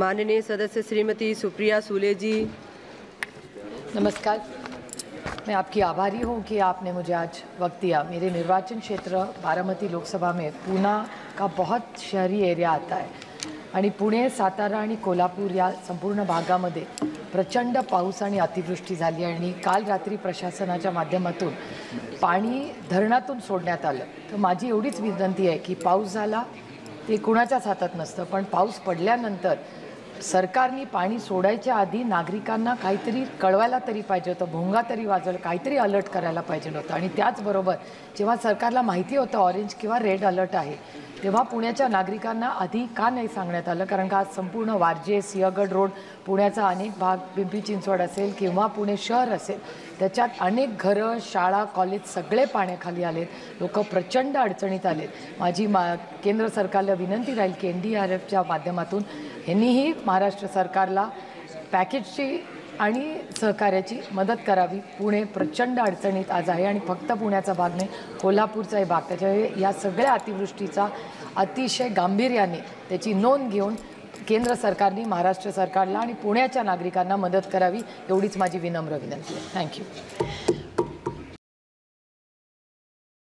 माननीय सदस्य श्रीमती सुप्रिया सूले जी। नमस्कार। मैं आपकी आभारी हूँ कि आपने मुझे आज वक्त दिया। मेरे निर्वाचन क्षेत्र बारामती लोकसभा में पूना का बहुत शहरी एरिया आता है आणि पुणे, सातारा आणि कोल्हापूर या संपूर्ण भागामध्ये प्रचंड पाऊस आणि अतिवृष्टी झाली आणि काल रात्री प्रशासनाच्या माध्यमातून पाणी धरणातून सोडण्यात आलं। तर माझी एवढीच विनंती आहे की पाऊस झाला ते कुणाच्याच हातात नसतं, पण पाऊस पडल्यानंतर सरकारने पाणी सोडायच्या आधी नागरिकांना काहीतरी कळवायला तरी पाहिजे होतं, भोंगा तरी वाजवला, काहीतरी अलर्ट करायला पाहिजे होतं। आणि त्याचबरोबर जेव्हा सरकारला माहिती होतं ऑरेंज किंवा रेड अलर्ट आहे, तेव्हा पुण्याच्या नागरिकांना आधी का नाही सांगण्यात आलं? कारण का आज संपूर्ण वारजे, सिंहगड रोड, पुण्याचा अनेक भाग, पिंपरी चिंचवड असेल किंवा पुणे शहर असेल, त्याच्यात अनेक घरं, शाळा, कॉलेज सगळे पाण्याखाली आलेत, लोक प्रचंड अडचणीत आलेत। माझी केंद्र सरकारला विनंती राहील की NDRFच्या माध्यमातून यांनीही महाराष्ट्र सरकारला पॅकेजची आणि सहकार्याची मदत करावी। पुणे प्रचंड अडचणीत आज आहे आणि फक्त पुण्याचा भाग नाही, कोल्हापूरचाही भाग। त्याच्यामुळे या सगळ्या अतिवृष्टीचा अतिशय गांभीर्याने त्याची नोंद घेऊन केंद्र सरकारने महाराष्ट्र सरकारला आणि पुण्याच्या नागरिकांना मदत करावी, एवढीच माझी विनम्र विनंती आहे। थँक्यू।